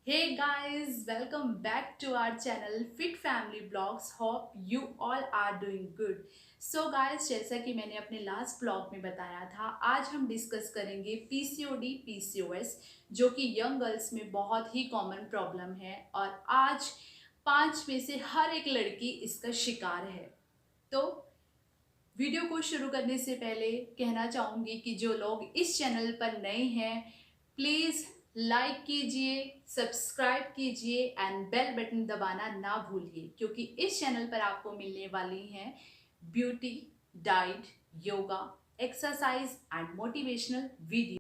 Hey guys, welcome back to our channel Fit Family Blogs. Hope you all are doing good. So guys, जैसा कि मैंने अपने last blog में बताया था, आज हम डिस्कस करेंगे पीसीओडी पीसीओएस, जो कि यंग गर्ल्स में बहुत ही कॉमन प्रॉब्लम है और आज 5 में से हर एक लड़की इसका शिकार है। तो वीडियो को शुरू करने से पहले कहना चाहूँगी कि जो लोग इस चैनल पर नए हैं, प्लीज़ लाइक कीजिए, सब्सक्राइब कीजिए एंड बेल बटन दबाना ना भूलिए, क्योंकि इस चैनल पर आपको मिलने वाली हैं beauty, diet, yoga, exercise and motivational video.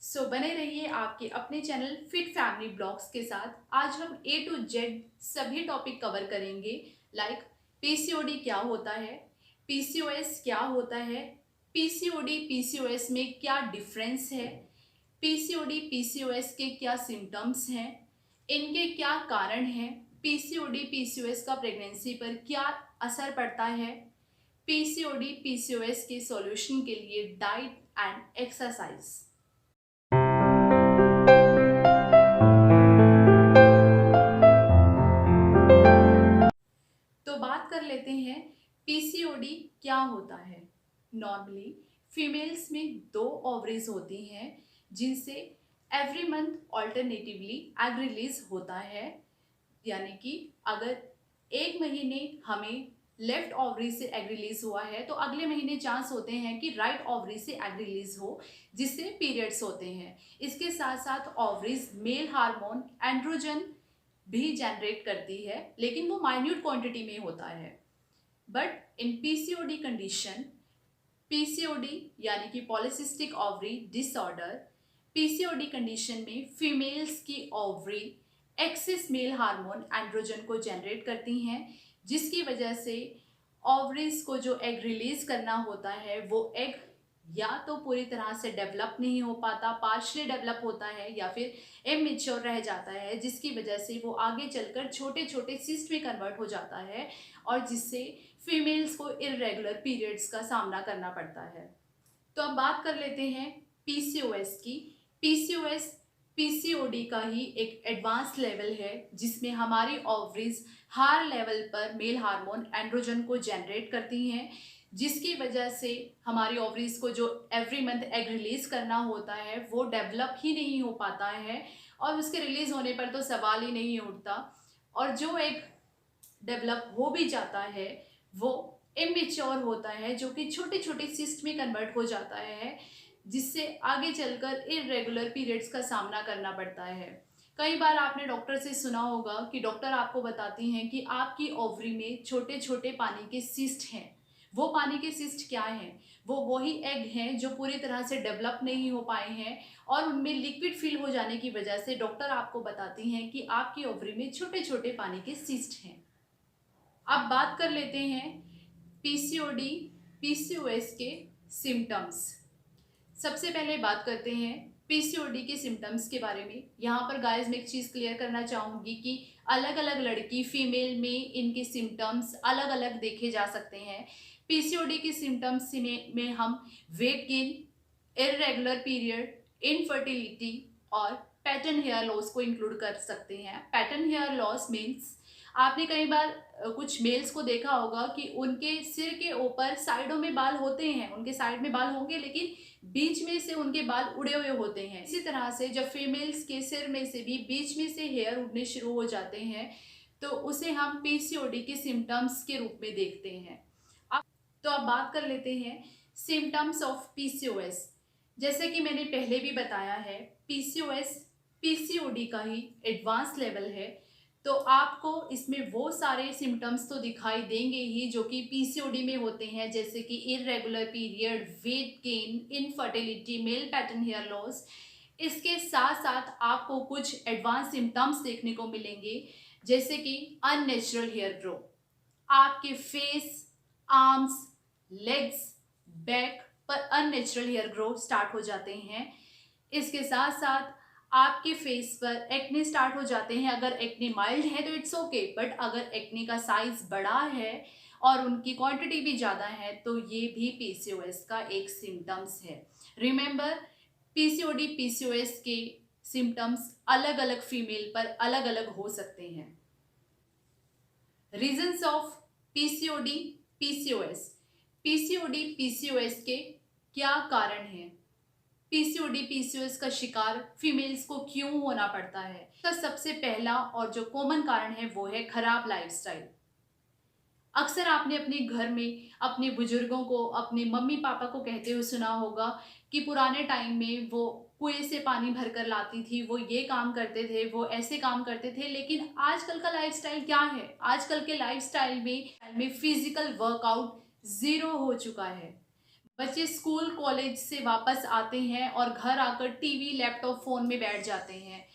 So बने रहिए आपके अपने चैनल फिट फैमिली ब्लॉग्स के साथ। आज हम ए टू जेड सभी टॉपिक कवर करेंगे, लाइक पीसीओडी क्या होता है, पीसीओएस क्या होता है, पीसीओडी पीसीओएस में क्या डिफरेंस है, पीसीओडी पीसीओएस के क्या सिम्टम्स हैं, इनके क्या कारण हैं, पीसीओडी पीसीओएस का प्रेगनेंसी पर क्या असर पड़ता है, पीसीओडी पीसीओएस के सॉल्यूशन के लिए डाइट एंड एक्सरसाइज। तो बात कर लेते हैं पीसीओडी क्या होता है। नॉर्मली फीमेल्स में 2 ओवरीज होती हैं जिनसे every month alternatively egg release होता है, यानी कि अगर एक महीने हमें लेफ्ट ओवरी से एग रिलीज हुआ है तो अगले महीने चांस होते हैं कि राइट ओवरी से एग रिलीज हो, जिससे पीरियड्स होते हैं। इसके साथ साथ ओवरीज मेल हार्मोन एंड्रोजन भी जनरेट करती है, लेकिन वो माइन्यूट क्वांटिटी में होता है। But in PCOD condition, PCOD यानी कि polycystic ovary disorder, PCOD condition में फीमेल्स की ovary excess male hormone androgen को जनरेट करती हैं, जिसकी वजह से ओवरीज को जो एग रिलीज करना होता है वो एग या तो पूरी तरह से डेवलप नहीं हो पाता, पार्शली डेवलप होता है, या फिर इमेच्योर रह जाता है, जिसकी वजह से वो आगे चलकर छोटे छोटे सिस्ट में कन्वर्ट हो जाता है और जिससे फीमेल्स को इरेगुलर पीरियड्स का सामना करना पड़ता है। तो अब बात कर लेते हैं पीसीओएस की। पीसीओएस पीसीओडी का ही एक एडवांस लेवल है, जिसमें हमारी ओवरीज हार लेवल पर मेल हार्मोन एंड्रोजन को जनरेट करती हैं, जिसकी वजह से हमारी ओवरीज को जो एवरी मंथ एग रिलीज करना होता है वो डेवलप ही नहीं हो पाता है, और उसके रिलीज होने पर तो सवाल ही नहीं उठता। और जो एग डेवलप हो भी जाता है वो इमेच्योर होता है, जो कि छोटे छोटे सिस्ट में कन्वर्ट हो जाता है, जिससे आगे चलकर इरेगुलर पीरियड्स का सामना करना पड़ता है। कई बार आपने डॉक्टर से सुना होगा कि डॉक्टर आपको बताती हैं कि आपकी ओवरी में छोटे छोटे पानी के सिस्ट हैं। वो पानी के सिस्ट क्या हैं? वो वही एग हैं जो पूरी तरह से डेवलप नहीं हो पाए हैं, और उनमें लिक्विड फिल हो जाने की वजह से डॉक्टर आपको बताती हैं कि आपकी ओवरी में छोटे छोटे पानी के सिस्ट हैं। अब बात कर लेते हैं पीसीओडी पीसीओएस के सिम्टम्स। सबसे पहले बात करते हैं पीसीओडी के सिम्टम्स के बारे में। यहाँ पर गाइस मैं एक चीज़ क्लियर करना चाहूँगी कि अलग अलग लड़की फीमेल में इनके सिम्टम्स अलग अलग देखे जा सकते हैं। पीसीओडी के सिम्टम्स में हम weight gain, irregular period, infertility और पैटर्न हेयर लॉस को इंक्लूड कर सकते हैं। पैटर्न हेयर लॉस मीन्स आपने कई बार कुछ मेल्स को देखा होगा कि उनके सिर के ऊपर साइडों में बाल होते हैं, उनके साइड में बाल होंगे लेकिन बीच में से उनके बाल उड़े हुए होते हैं। इसी तरह से जब फीमेल्स के सिर में से भी बीच में से हेयर उड़ने शुरू हो जाते हैं तो उसे हम पीसीओडी के सिम्टम्स के रूप में देखते हैं। अब बात कर लेते हैं सिम्टम्स ऑफ पीसीओएस। जैसे कि मैंने पहले भी बताया है, पीसीओएस पीसीओडी का ही एडवांस लेवल है, तो आपको इसमें वो सारे सिम्टम्स तो दिखाई देंगे ही जो कि पीसीओडी में होते हैं, जैसे कि irregular period, weight gain, infertility, male pattern hair loss. इसके साथ साथ आपको कुछ एडवांस सिम्टम्स देखने को मिलेंगे, जैसे कि अननेचुरल हेयर ग्रो। आपके फेस, आर्म्स, लेग्स, बैक पर अननेचुरल हेयर ग्रो स्टार्ट हो जाते हैं। इसके साथ साथ आपके फेस पर एक्ने स्टार्ट हो जाते हैं। अगर एक्ने माइल्ड है तो इट्स ओके, बट अगर एक्ने का साइज बड़ा है और उनकी क्वांटिटी भी ज़्यादा है तो ये भी पीसीओएस का एक सिम्टम्स है। रिमेंबर, पीसीओडी पीसीओएस के सिम्टम्स अलग अलग फीमेल पर अलग अलग हो सकते हैं। Reasons of PCOD PCOS. PCOD PCOS के क्या कारण हैं? पीसीओडी पीसीओएस का शिकार फीमेल्स को क्यों होना पड़ता है? इसका सबसे पहला और जो कॉमन कारण है वो है खराब लाइफस्टाइल। अक्सर आपने अपने घर में अपने बुजुर्गों को, अपने मम्मी पापा को कहते हुए सुना होगा कि पुराने टाइम में वो कुएं से पानी भरकर लाती थी, वो ये काम करते थे, वो ऐसे काम करते थे। लेकिन आजकल का लाइफस्टाइल क्या है? आजकल के लाइफस्टाइल में फिजिकल वर्कआउट जीरो हो चुका है। बच्चे स्कूल कॉलेज से वापस आते हैं और घर आकर टीवी लैपटॉप फ़ोन में बैठ जाते हैं।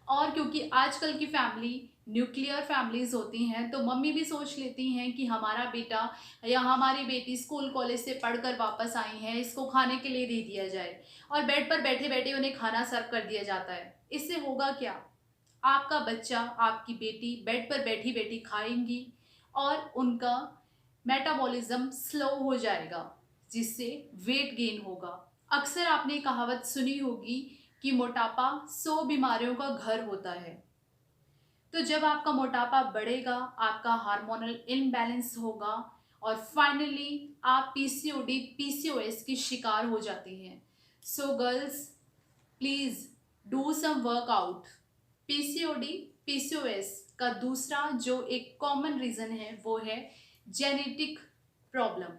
और क्योंकि आजकल की फैमिली न्यूक्लियर फैमिलीज होती हैं, तो मम्मी भी सोच लेती हैं कि हमारा बेटा या हमारी बेटी स्कूल कॉलेज से पढ़कर वापस आई है, इसको खाने के लिए दे दिया जाए, और बेड पर बैठे बैठे उन्हें खाना सर्व कर दिया जाता है। इससे होगा क्या? आपका बच्चा, आपकी बेटी बेड पर बैठी बैठी खाएंगी और उनका मेटाबॉलिज्म स्लो हो जाएगा, जिससे वेट गेन होगा। अक्सर आपने कहावत सुनी होगी कि मोटापा 100 बीमारियों का घर होता है। तो जब आपका मोटापा बढ़ेगा, आपका हार्मोनल इम्बैलेंस होगा और फाइनली आप पीसीओडी पीसीओएस की शिकार हो जाती हैं। So girls, please do some workout. PCOD PCOS का दूसरा जो एक कॉमन रीजन है वो है जेनेटिक प्रॉब्लम।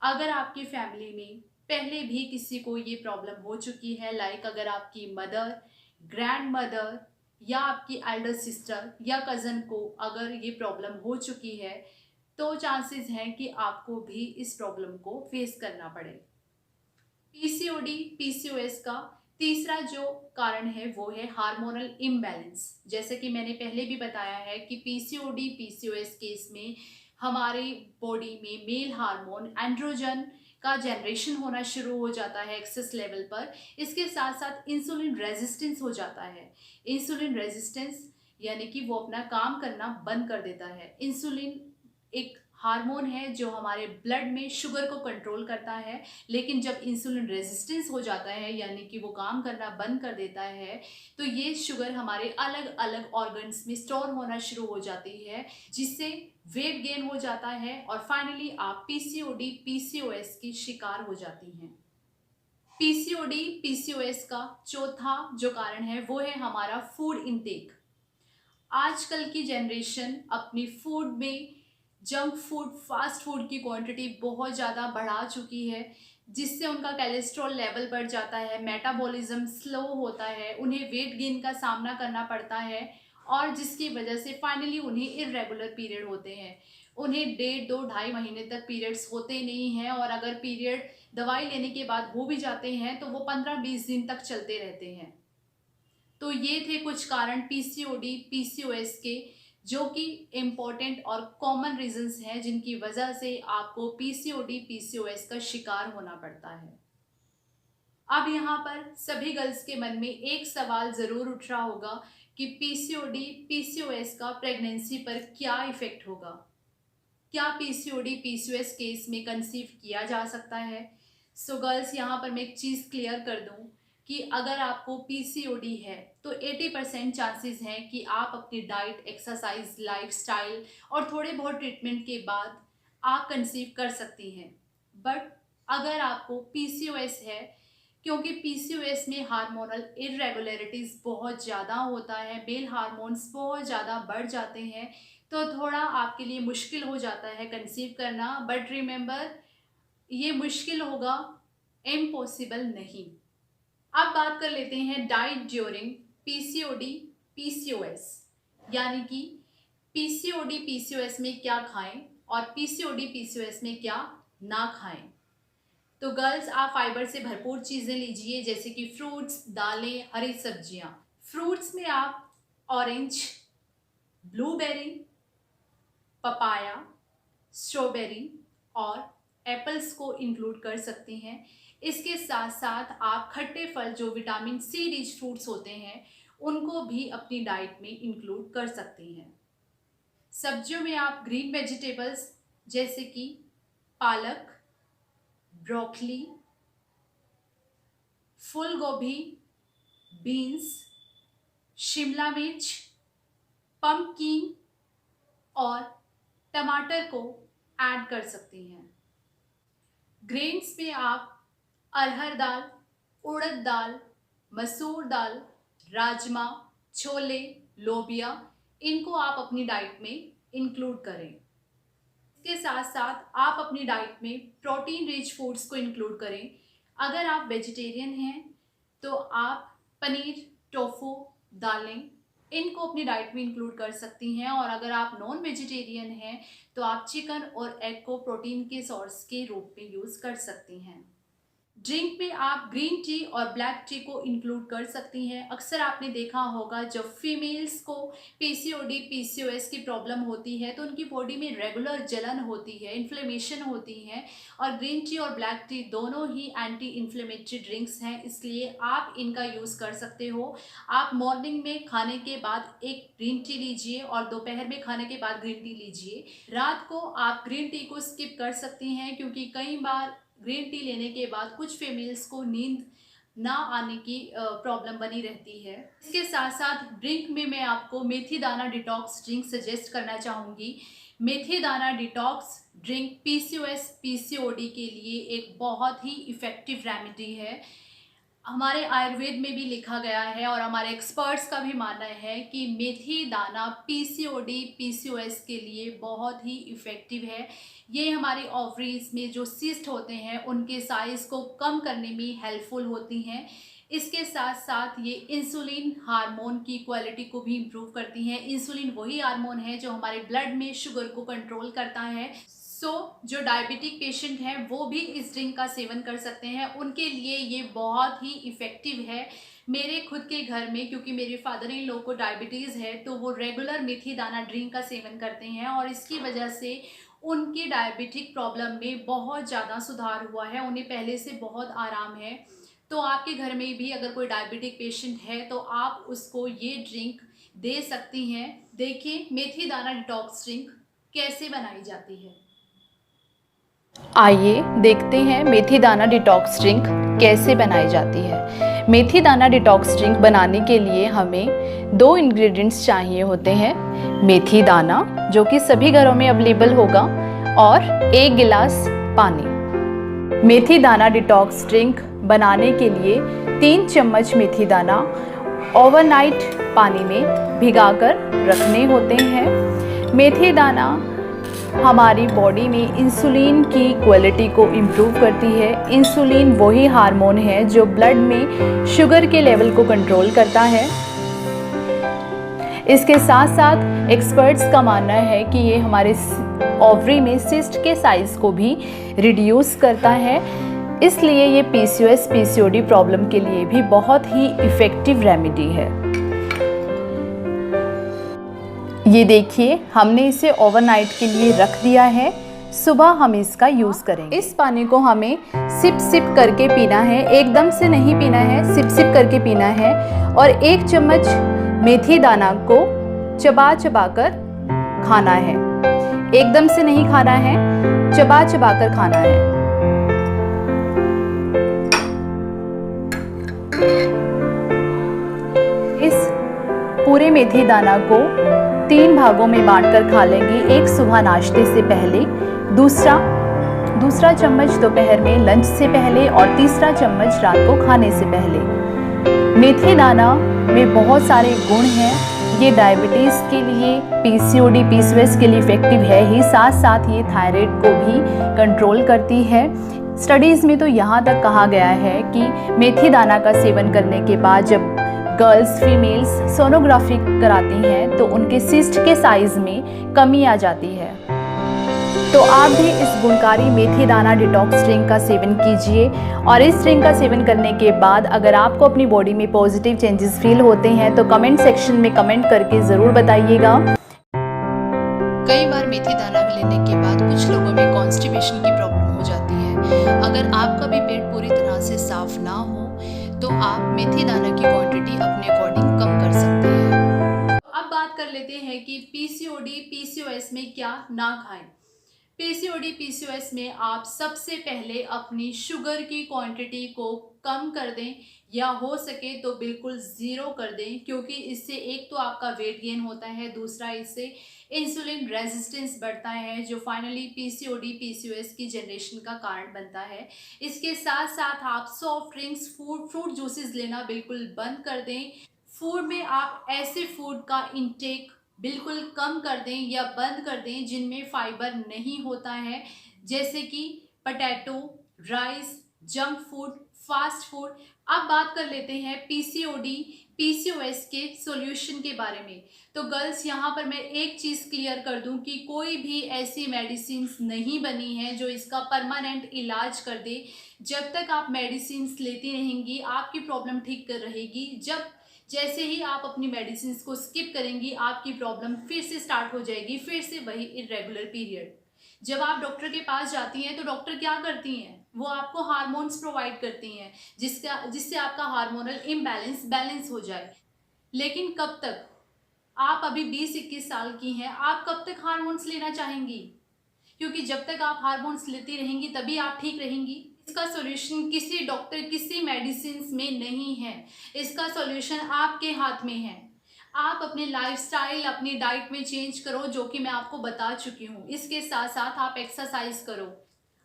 अगर आपकी फैमिली में पहले भी किसी को ये प्रॉब्लम हो चुकी है, लाइक अगर आपकी मदर, ग्रैंड मदर या आपकी एल्डर सिस्टर या कज़न को अगर ये प्रॉब्लम हो चुकी है, तो चांसेस हैं कि आपको भी इस प्रॉब्लम को फेस करना पड़े। पीसीओडी पीसीओएस का तीसरा जो कारण है वो है हार्मोनल इम्बैलेंस। जैसे कि मैंने पहले भी बताया है कि पीसीओडी पीसीओएस केस में हमारी बॉडी में मेल हार्मोन एंड्रोजन का जनरेशन होना शुरू हो जाता है एक्सेस लेवल पर। इसके साथ साथ इंसुलिन रेजिस्टेंस हो जाता है। इंसुलिन रेजिस्टेंस यानी कि वो अपना काम करना बंद कर देता है। इंसुलिन एक हार्मोन है जो हमारे ब्लड में शुगर को कंट्रोल करता है, लेकिन जब इंसुलिन रेजिस्टेंस हो जाता है यानी कि वो काम करना बंद कर देता है, तो ये शुगर हमारे अलग अलग ऑर्गन्स में स्टोर होना शुरू हो जाती है, जिससे वेट गेन हो जाता है और फाइनली आप पीसीओडी पीसीओएस की शिकार हो जाती हैं। पीसीओडी पीसीओएस का चौथा जो कारण है वो है हमारा फूड इंटेक। आजकल की जनरेशन अपनी फूड में जंक फूड, फास्ट फूड की क्वांटिटी बहुत ज़्यादा बढ़ा चुकी है, जिससे उनका कोलेस्ट्रॉल लेवल बढ़ जाता है, मेटाबॉलिज्म स्लो होता है, उन्हें वेट गेन का सामना करना पड़ता है और जिसकी वजह से फाइनली उन्हें इरेगुलर पीरियड होते हैं। उन्हें 1.5-2-2.5 महीने तक पीरियड्स होते नहीं हैं, और अगर पीरियड दवाई लेने के बाद हो भी जाते हैं तो वो 15-20 दिन तक चलते रहते हैं। तो ये थे कुछ कारण पीसीओडी पीसीओएस के, जो कि इम्पोर्टेंट और कॉमन रीजंस हैं जिनकी वजह से आपको पीसीओडी पीसीओएस का शिकार होना पड़ता है। अब यहाँ पर सभी गर्ल्स के मन में एक सवाल ज़रूर उठ रहा होगा कि पीसीओडी पीसीओएस का प्रेगनेंसी पर क्या इफेक्ट होगा? क्या पीसीओडी पीसीओएस केस में कंसीव किया जा सकता है? सो गर्ल्स, यहाँ पर मैं एक चीज़ क्लियर कर दूँ कि अगर आपको पीसीओडी है तो 80% चांसेस हैं कि आप अपनी डाइट, एक्सरसाइज, लाइफस्टाइल और थोड़े बहुत ट्रीटमेंट के बाद आप कंसीव कर सकती हैं। बट अगर आपको पीसीओएस है, क्योंकि पीसीओएस में हार्मोनल इरेगुलरिटीज़ बहुत ज़्यादा होता है, मेल हार्मोन्स बहुत ज़्यादा बढ़ जाते हैं, तो थोड़ा आपके लिए मुश्किल हो जाता है कंसीव करना। बट रिमेंबर, ये मुश्किल होगा, इम्पॉसिबल नहीं। अब बात कर लेते हैं डाइट ड्यूरिंग पीसीओडी पीसीओएस, यानी कि पीसीओडी पीसीओएस में क्या खाएं और पीसीओडी पीसीओएस में क्या ना खाएं। तो गर्ल्स, आप फाइबर से भरपूर चीज़ें लीजिए, जैसे कि फ्रूट्स, दालें, हरी सब्जियां। फ्रूट्स में आप ऑरेंज, ब्लूबेरी, पपाया, स्ट्रॉबेरी और एप्पल्स को इंक्लूड कर सकती हैं। इसके साथ साथ आप खट्टे फल, जो विटामिन सी रिच फ्रूट्स होते हैं, उनको भी अपनी डाइट में इंक्लूड कर सकती हैं। सब्जियों में आप ग्रीन वेजिटेबल्स जैसे कि पालक, ब्रोकली, फूल गोभी, बीन्स, शिमला मिर्च, पम्पकिन और टमाटर को ऐड कर सकती हैं। ग्रेन्स में आप अरहर दाल, उड़द दाल, मसूर दाल, राजमा, छोले, लोबिया, इनको आप अपनी डाइट में इंक्लूड करें। इसके साथ साथ आप अपनी डाइट में प्रोटीन रिच फूड्स को इंक्लूड करें। अगर आप वेजिटेरियन हैं तो आप पनीर, टोफू, दालें, इनको अपनी डाइट में इंक्लूड कर सकती हैं। और अगर आप नॉन वेजिटेरियन हैं तो आप चिकन और एग को प्रोटीन के सोर्स के रूप में यूज़ कर सकती हैं। ड्रिंक में आप ग्रीन टी और ब्लैक टी को इंक्लूड कर सकती हैं। अक्सर आपने देखा होगा जब फीमेल्स को पीसीओडी, पीसीओएस की प्रॉब्लम होती है तो उनकी बॉडी में रेगुलर जलन होती है, इन्फ्लेमेशन होती है, और ग्रीन टी और ब्लैक टी दोनों ही एंटी इन्फ्लेमेटरी ड्रिंक्स हैं, इसलिए आप इनका यूज़ कर सकते हो। आप मॉर्निंग में खाने के बाद एक ग्रीन टी लीजिए और दोपहर में खाने के बाद ग्रीन टी लीजिए। रात को आप ग्रीन टी को स्किप कर सकती हैं क्योंकि कई बार ग्रीन टी लेने के बाद कुछ फीमेल्स को नींद ना आने की प्रॉब्लम बनी रहती है। इसके साथ साथ ड्रिंक में मैं आपको मेथी दाना डिटॉक्स ड्रिंक सजेस्ट करना चाहूँगी। मेथी दाना डिटॉक्स ड्रिंक पीसीओएस, पीसीओडी के लिए एक बहुत ही इफ़ेक्टिव रेमेडी है। हमारे आयुर्वेद में भी लिखा गया है और हमारे एक्सपर्ट्स का भी मानना है कि मेथी दाना पीसीओडी, पीसीओएस के लिए बहुत ही इफ़ेक्टिव है। ये हमारी ओवरीज में जो सिस्ट होते हैं उनके साइज़ को कम करने में हेल्पफुल होती हैं। इसके साथ साथ ये इंसुलिन हार्मोन की क्वालिटी को भी इम्प्रूव करती हैं। इंसुलिन वही हार्मोन है जो हमारे ब्लड में शुगर को कंट्रोल करता है। जो डायबिटिक पेशेंट हैं वो भी इस ड्रिंक का सेवन कर सकते हैं, उनके लिए ये बहुत ही इफ़ेक्टिव है। मेरे खुद के घर में, क्योंकि मेरे फादर इन लॉ को डायबिटीज़ है, तो वो रेगुलर मेथी दाना ड्रिंक का सेवन करते हैं और इसकी वजह से उनकी डायबिटिक प्रॉब्लम में बहुत ज़्यादा सुधार हुआ है, उन्हें पहले से बहुत आराम है। तो आपके घर में भी अगर कोई डायबिटिक पेशेंट है तो आप उसको ये ड्रिंक दे सकती हैं। देखिए मेथी दाना डिटॉक्स ड्रिंक कैसे बनाई जाती है। आइए देखते हैं मेथी दाना डिटॉक्स ड्रिंक कैसे बनाई जाती है। मेथी दाना डिटॉक्स ड्रिंक बनाने के लिए हमें 2 इंग्रेडिएंट्स चाहिए होते हैं। मेथी दाना, जो कि सभी घरों में अवेलेबल होगा, और 1 गिलास पानी। मेथी दाना डिटॉक्स ड्रिंक बनाने के लिए 3 चम्मच मेथी दाना ओवरनाइट पानी में भिगाकर रखने होते हैं। मेथी दाना हमारी बॉडी में इंसुलिन की क्वालिटी को इम्प्रूव करती है। इंसुलिन वही हार्मोन है जो ब्लड में शुगर के लेवल को कंट्रोल करता है। इसके साथ साथ एक्सपर्ट्स का मानना है कि ये हमारे ओवरी में सिस्ट के साइज को भी रिड्यूस करता है, इसलिए ये पीसीओएस, पीसीओडी प्रॉब्लम के लिए भी बहुत ही इफ़ेक्टिव रेमेडी है। ये देखिए, हमने इसे ओवरनाइट के लिए रख दिया है। सुबह हम इसका यूज़ करेंगे। इस पानी को हमें सिप सिप करके पीना है, एकदम से नहीं पीना है, सिप सिप करके पीना है। और 1 चम्मच मेथी दाना को चबा चबा कर खाना है। एकदम से नहीं खाना है, चबा चबा कर खाना है। इस पूरे मेथी दाना को 3 भागों में बांटकर खा लेंगे। एक सुबह नाश्ते से पहले, दूसरा चम्मच दोपहर में लंच से पहले, और तीसरा चम्मच रात को खाने से पहले। मेथी दाना में बहुत सारे गुण हैं। ये डायबिटीज़ के लिए, पीसीओडी, पीसीओएस के लिए इफेक्टिव है ही, साथ साथ ये थायराइड को भी कंट्रोल करती है। स्टडीज़ में तो यहाँ तक कहा गया है कि मेथी दाना का सेवन करने के बाद जब गर्ल्स, फीमेल्स सोनोग्राफी कराती हैं तो उनके सिस्ट के साइज में कमी आ जाती है। तो आप भी इस गुणकारी मेथी दाना डिटॉक्स ड्रिंक का सेवन कीजिए। और इस ड्रिंक का सेवन करने के बाद अगर आपको अपनी बॉडी में पॉजिटिव चेंजेस फील होते हैं तो कमेंट सेक्शन में कमेंट करके ज़रूर बताइएगा। कई बार मेथी दाना लेने के बाद कुछ लोगों में कॉन्स्टिपेशन की प्रॉब्लम हो जाती है। अगर आपका भी पेट पूरी तरह से साफ ना हो तो आप मेथी दाना की क्वांटिटी अपने अकॉर्डिंग कम कर सकते हैं। अब बात कर लेते हैं कि पीसीओडी, पीसीओएस में क्या ना खाएं। पीसीओडी, पीसीओएस में आप सबसे पहले अपनी शुगर की क्वांटिटी को कम कर दें या हो सके तो बिल्कुल ज़ीरो कर दें, क्योंकि इससे एक तो आपका वेट गेन होता है, दूसरा इससे इंसुलिन रेजिस्टेंस बढ़ता है जो फाइनली पीसीओडी पीसीओएस की जनरेशन का कारण बनता है। इसके साथ साथ आप सॉफ्ट ड्रिंक्स, फ्रूट जूसेस लेना बिल्कुल बंद कर दें। फूड में आप ऐसे फूड का इंटेक बिल्कुल कम कर दें या बंद कर दें जिनमें फाइबर नहीं होता है, जैसे कि potato, rice, junk food, fast food. अब बात कर लेते हैं पीसीओडी पीसीओएस के सॉल्यूशन के बारे में। तो गर्ल्स, यहाँ पर मैं एक चीज़ क्लियर कर दूं कि कोई भी ऐसी मेडिसिन्स नहीं बनी है जो इसका परमानेंट इलाज कर दे। जब तक आप मेडिसिन्स लेती रहेंगी आपकी प्रॉब्लम ठीक कर रहेगी। जैसे ही आप अपनी मेडिसिन को स्किप करेंगी आपकी प्रॉब्लम फिर से स्टार्ट हो जाएगी, फिर से वही इरेगुलर पीरियड। जब आप डॉक्टर के पास जाती हैं तो डॉक्टर क्या करती हैं, वो आपको हार्मोन्स प्रोवाइड करती हैं जिससे आपका हार्मोनल इम्बैलेंस बैलेंस हो जाए। लेकिन कब तक? आप अभी 20-21 साल की हैं, आप कब तक हार्मोन्स लेना चाहेंगी? क्योंकि जब तक आप हार्मोन्स लेती रहेंगी तभी आप ठीक रहेंगी। इसका सॉल्यूशन किसी डॉक्टर, किसी मेडिसिन में नहीं है। इसका सॉल्यूशन आपके हाथ में है। आप अपने लाइफस्टाइल, अपनी डाइट में चेंज करो, जो कि मैं आपको बता चुकी हूँ। इसके साथ साथ आप एक्सरसाइज करो।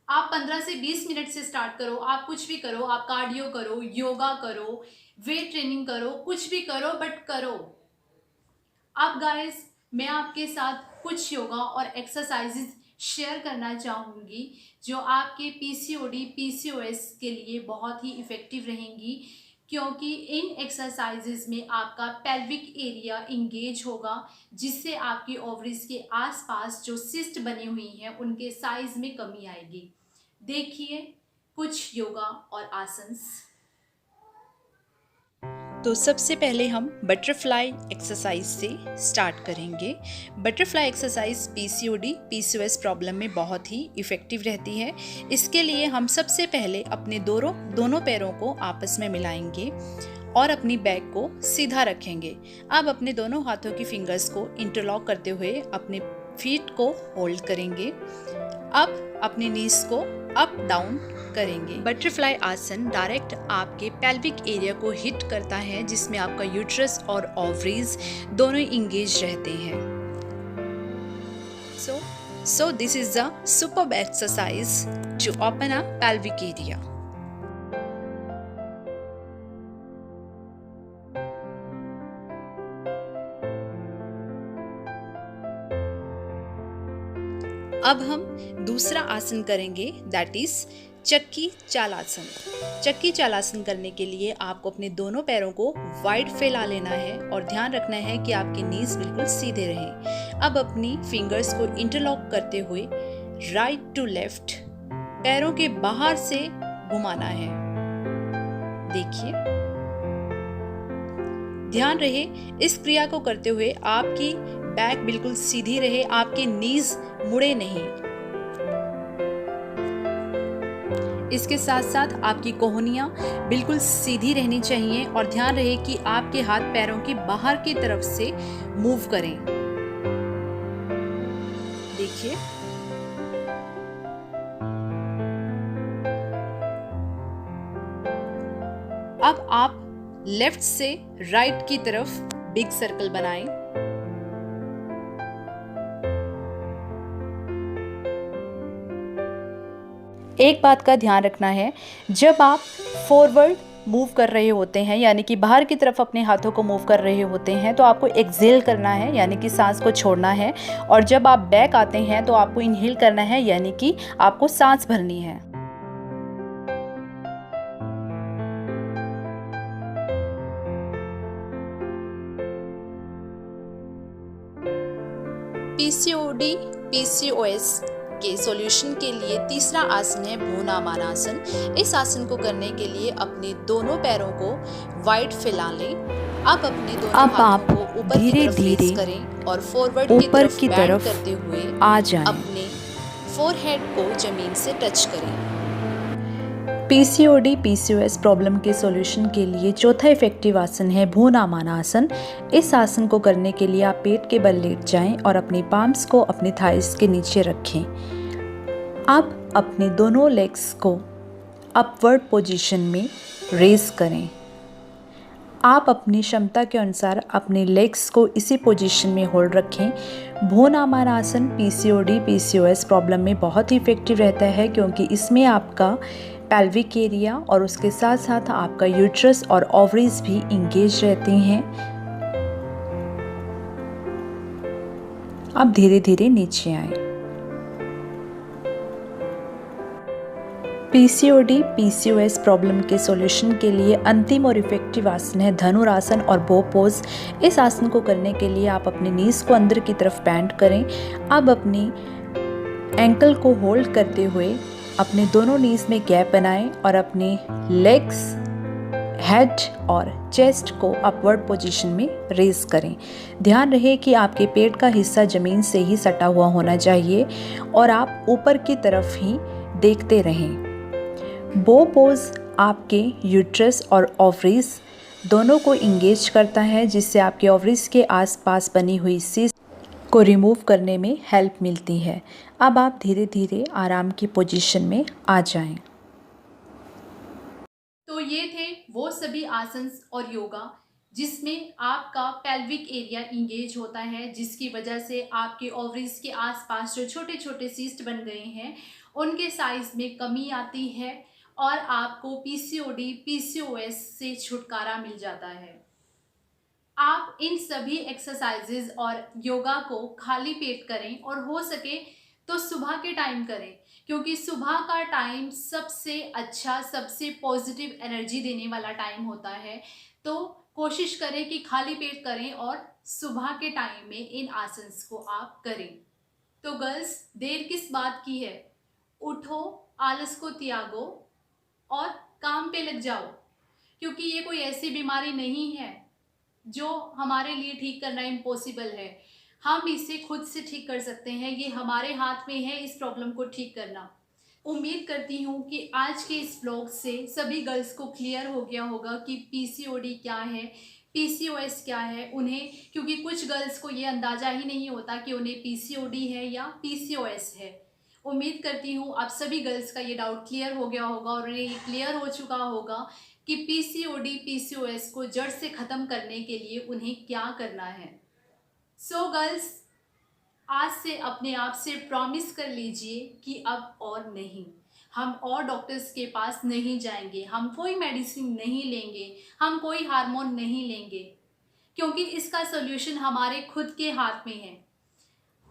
आप 15 से 20 मिनट से स्टार्ट करो। आप कुछ भी करो, आप कार्डियो करो, योगा करो, वेट ट्रेनिंग करो, कुछ भी करो, बट करो। अब गाइस, मैं आपके साथ कुछ योगा और एक्सरसाइजेज शेयर करना चाहूँगी जो आपके पीसीओडी पीसीओएस के लिए बहुत ही इफ़ेक्टिव रहेंगी, क्योंकि इन एक्सरसाइजेज में आपका पेल्विक एरिया इंगेज होगा, जिससे आपकी ओवरीज के आसपास जो सिस्ट बनी हुई हैं उनके साइज में कमी आएगी। देखिए कुछ योगा और आसन्स। तो सबसे पहले हम बटरफ्लाई एक्सरसाइज से स्टार्ट करेंगे। Butterfly exercise PCOD PCOS problem में बहुत ही इफ़ेक्टिव रहती है। इसके लिए हम सबसे पहले अपने दोनों पैरों को आपस में मिलाएंगे और अपनी बैक को सीधा रखेंगे। अब अपने दोनों हाथों की फिंगर्स को इंटरलॉक करते हुए अपने फीट को होल्ड करेंगे। अब अपने नीज को अप डाउन करेंगे। बटरफ्लाई आसन डायरेक्ट आपके पेल्विक एरिया को हिट करता है, जिसमें आपका यूट्रस और ओवरीज दोनों इंगेज रहते हैं। So this is the superb exercise to open a pelvic area. अब हम दूसरा आसन करेंगे, दैट इज चक्की चालासन। चक्की चालासन करने के लिए आपको अपने दोनों पैरों को वाइड फैला लेना है और ध्यान रखना है कि आपके नीज बिल्कुल सीधे रहें। अब अपनी फिंगर्स को इंटरलॉक करते हुए राइट टू लेफ्ट पैरों के बाहर से घुमाना है। देखिए, ध्यान रहे इस क्रिया को करते हुए आपकी बैक बिल्कुल सीधी रहे, आपके नीज मुड़े नहीं। इसके साथ साथ आपकी कोहनियां बिल्कुल सीधी रहनी चाहिए और ध्यान रहे कि आपके हाथ पैरों के बाहर की तरफ से मूव करें। देखिए, अब आप लेफ्ट से राइट की तरफ बिग सर्कल बनाएं। एक बात का ध्यान रखना है, जब आप फॉरवर्ड मूव कर रहे होते हैं, यानी कि बाहर की तरफ अपने हाथों को मूव कर रहे होते हैं, तो आपको एक्सहेल करना है, यानी कि सांस को छोड़ना है। और जब आप बैक आते हैं तो आपको इनहेल करना है, यानी कि आपको सांस भरनी है। पीसीओडी पीसीओएस के सॉल्यूशन के लिए तीसरा आसन है भ्रूणामानासन। इस आसन को करने के लिए अपने दोनों पैरों को वाइड फैला लें। अब अपने दोनों हाथों को ऊपर की तरफ रेज़ करें और फॉरवर्ड की तरफ बेंड करते हुए आ जाएं। अपने फोरहेड को जमीन से टच करें। पीसीओडी पीसीओएस प्रॉब्लम के सॉल्यूशन के लिए चौथा इफेक्टिव आसन है भ्रूणामानासन। इस आसन को करने के लिए आप पेट के बल लेट जाएं और अपने पाम्स को अपने थाइस के नीचे रखें। अब अपने दोनों लेग्स को अपवर्ड पोजीशन में रेज करें। आप अपनी क्षमता के अनुसार अपने लेग्स को इसी पोजीशन में होल्ड रखें। भ्रूणामान आसन पीसीओडी पीसीओएस प्रॉब्लम में बहुत ही इफेक्टिव रहता है, क्योंकि इसमें आपका पेल्विक एरिया और उसके साथ साथ आपका यूट्रस और ओवरीज भी इंगेज रहते हैं। अब धीरे धीरे नीचे आएं। पीसीओडी पीसीओएस प्रॉब्लम के सॉल्यूशन के लिए अंतिम और इफेक्टिव आसन है धनुरासन और बो पोज। इस आसन को करने के लिए आप अपने नीज को अंदर की तरफ बेंड करें। अब अपनी एंकल को होल्ड करते हुए अपने दोनों नीज में गैप बनाएं और अपने लेग्स, हेड और चेस्ट को अपवर्ड पोजीशन में रेज करें। ध्यान रहे कि आपके पेट का हिस्सा जमीन से ही सटा हुआ होना चाहिए और आप ऊपर की तरफ ही देखते रहें। बो पोज आपके यूट्रस और ओवरीज दोनों को इंगेज करता है, जिससे आपके ओवरीज के आसपास बनी हुई सीस्ट को रिमूव करने में हेल्प मिलती है। अब आप धीरे धीरे आराम की पोजीशन में आ जाएं। तो ये थे वो सभी आसन्स और योगा जिसमें आपका पेल्विक एरिया इंगेज होता है, जिसकी वजह से आपके ओवरीज के आसपास जो छोटे छोटे सीस्ट बन गए हैं उनके साइज में कमी आती है और आपको पीसीओडी पीसीओएस से छुटकारा मिल जाता है। आप इन सभी एक्सरसाइजेज और योगा को खाली पेट करें और हो सके तो सुबह के टाइम करें, क्योंकि सुबह का टाइम सबसे अच्छा, सबसे पॉजिटिव एनर्जी देने वाला टाइम होता है। तो कोशिश करें कि खाली पेट करें और सुबह के टाइम में इन आसन्स को आप करें। तो गर्ल्स, देर किस बात की है, उठो, आलस को त्यागो और काम पे लग जाओ, क्योंकि ये कोई ऐसी बीमारी नहीं है जो हमारे लिए ठीक करना इम्पॉसिबल है। हम इसे खुद से ठीक कर सकते हैं, ये हमारे हाथ में है इस प्रॉब्लम को ठीक करना। उम्मीद करती हूँ कि आज के इस व्लॉग से सभी गर्ल्स को क्लियर हो गया होगा कि पीसीओडी क्या है, पीसीओएस क्या है उन्हें, क्योंकि कुछ गर्ल्स को ये अंदाज़ा ही नहीं होता कि उन्हें पीसीओडी है या पीसीओएस है। उम्मीद करती हूँ आप सभी गर्ल्स का ये डाउट क्लियर हो गया होगा और उन्हें ये क्लियर हो चुका होगा कि पीसीओडी पीसीओएस को जड़ से ख़त्म करने के लिए उन्हें क्या करना है। सो गर्ल्स, आज से अपने आप से प्रॉमिस कर लीजिए कि अब और नहीं, हम और डॉक्टर्स के पास नहीं जाएंगे, हम कोई मेडिसिन नहीं लेंगे, हम कोई हार्मोन नहीं लेंगे, क्योंकि इसका सॉल्यूशन हमारे खुद के हाथ में है।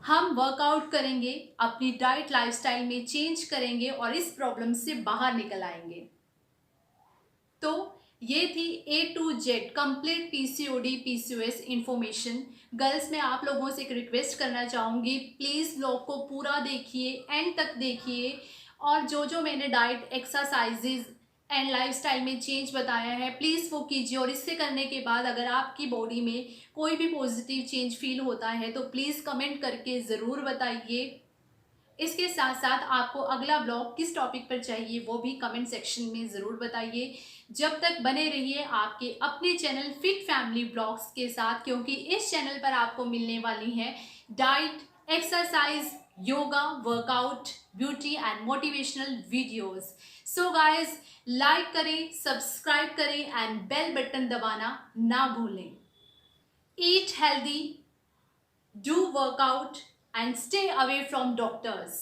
हम वर्कआउट करेंगे, अपनी डाइट लाइफस्टाइल में चेंज करेंगे और इस प्रॉब्लम से बाहर निकल आएंगे। तो ये थी A to Z complete PCOD PCOS information. Girls, मैं आप लोगों से एक रिक्वेस्ट करना चाहूँगी, प्लीज़ व्लॉग को पूरा देखिए, एंड तक देखिए और जो जो मैंने डाइट, एक्सरसाइजेज एंड लाइफस्टाइल में चेंज बताया है प्लीज़ वो कीजिए। और इससे करने के बाद अगर आपकी बॉडी में कोई भी पॉजिटिव चेंज फील होता है तो प्लीज़ कमेंट करके ज़रूर बताइए। इसके साथ साथ आपको अगला ब्लॉग किस टॉपिक पर चाहिए वो भी कमेंट सेक्शन में ज़रूर बताइए। जब तक बने रहिए आपके अपने चैनल फिट फैमिली ब्लॉग्स के साथ, क्योंकि इस चैनल पर आपको मिलने वाली है diet, exercise, yoga, workout, beauty and motivational videos. So guys, like करें, सब्सक्राइब करें एंड बेल बटन दबाना ना भूलें। Eat healthy, do workout and stay away from doctors.